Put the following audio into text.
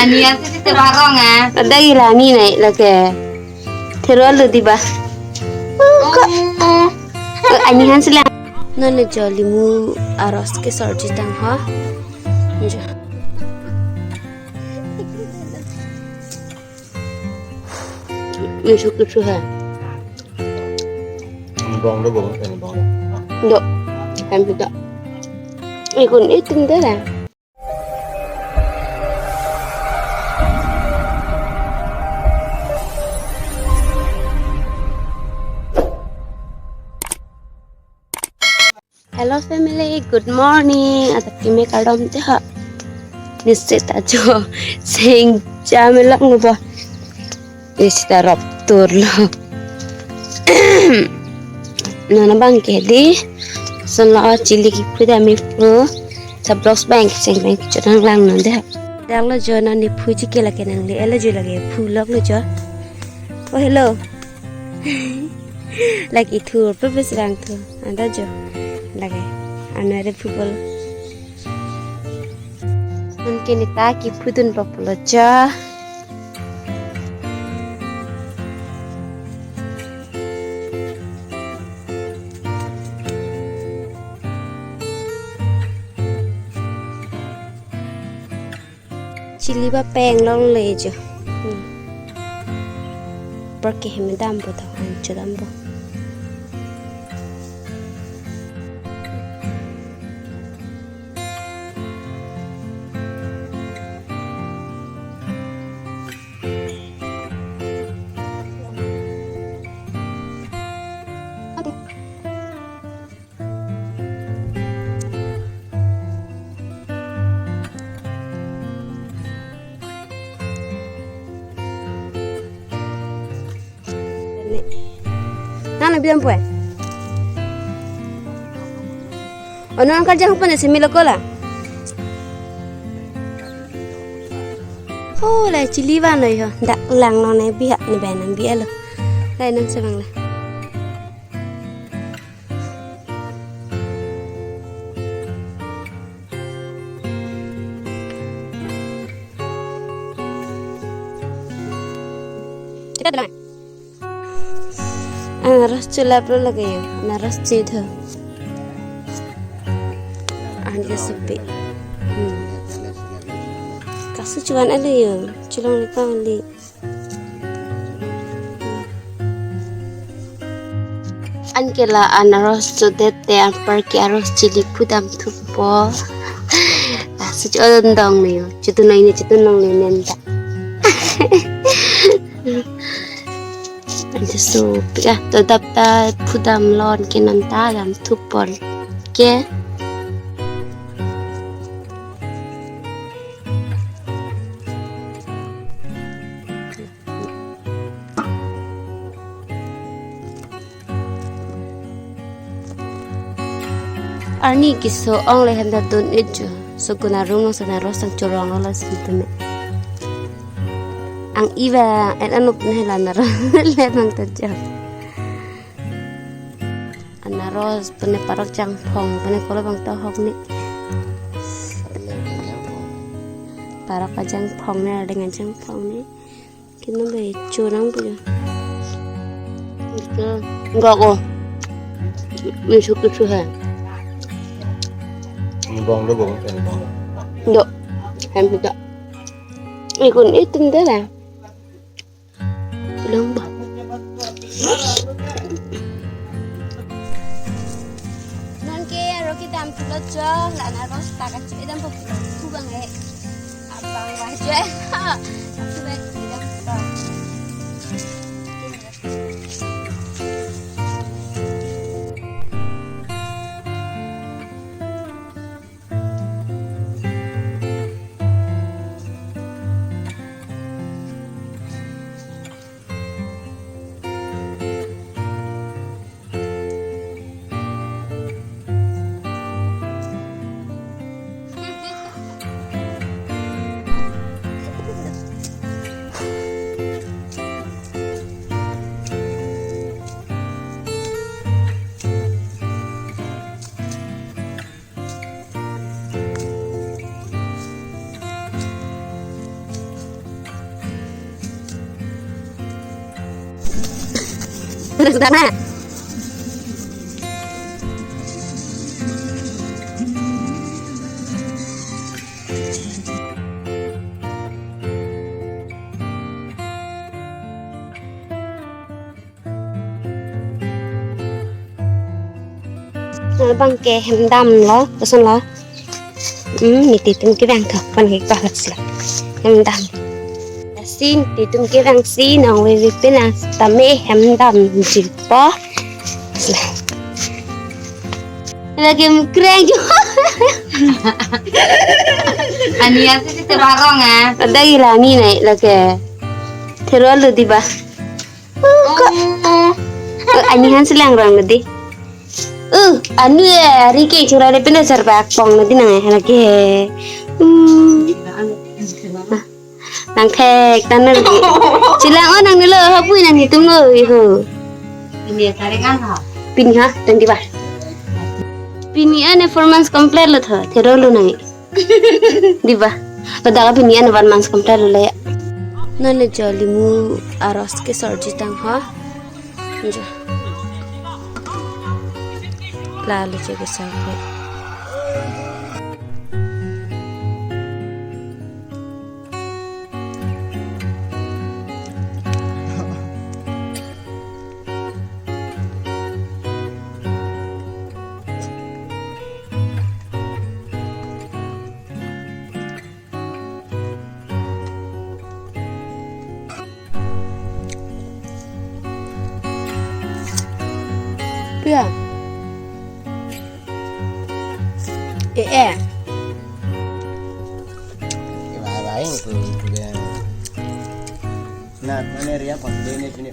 Ania sih di warung ah. Ada gila ni naik lagi. Terus lu tiba. Ani han sila. Nona jolly mu aros ke sorji tang ha. Ja. Masuk ke suha. Bong đó bong cái này bong. Dok. Kan tidak. Ikun itu dah. Hello family, good morning. Atau kami kadam teh. Niscaya tajo sing jamelak ngubah. Niscaya raptur lo. Nana bang kedi. Senla cili kipu dah mipu. Sablos bank sing bank curang lang nanda. Dah lo jo nani puji kela kenang li. Ella jo lagi pulak lo jo. Oh hello. Lagi tour purpose lang tu. Anda jo. Lagi another people mungkin kita kiputun popular aja cili bapeng long lejo pergi hemedam bodoh hancur dambo Nana bilang puan. Ono ang kerja apa ni semila kola? Oh, lah cili mana yo? Dak ulang nona biak ni benang biak lo. Lain nang sebang lah. Kita dah. Ras chula pro lagi yo, naras cita. Anja sepi. Kasu cuan ada yo, culang lekang li. Ankela anaros cudete ang pergi aros cili pudam tupo. Kasu cuan dong ni yo, cutu nang ni nenta. So, ya, tetap ta pudam lon kinanta dam tupol, ke? Arni kiso ong lehem da don itu, so guna rungo sana rosang corong lola sinteme. Ang iba anup nila naro lemang tajam anaros pene parok jang pong pene kola bang tahok ni parok jang pong ni dengan jang pong ni kita be curang punya enggak kok masuk ke suha Bong đó bong cái này bong. Dok, hampir tak. Ikut itu dah. Lomba. Non ke ro kita ambil aja, lah naros tak kacau itu ambil tu bang abang wajah. Tapi baik tidak tak. sudah na. Bang ke hem dam lo, pesan lo. Ni titung kirang ka pan ke balas la. Hem dam. Sin titung kirang si nang we pina tame hem dam jilpa. Lagi kerang jo. Ania sih di bagong ya. Ada gila ni naik lagi. Terlalu di bah. Anihan selang rang nanti. Anu ya, Riki curah deh pindah serbak pong nanti nang lagi. Nang thek tanah lagi. Cilang nang ni lo, apa nang hitung lo itu. Ini saringan ha. Pini ha, dan di bah. Pini ane 4 months complete lo tha, terlalu naik. Di bah. Pada pini ane 1 months complete lo ya. Nale jalimu aras ke sarji tang ha. Jo. Lalu juga sampai ya. Lain tuh juga. Nah, mana Ria pas ini sini.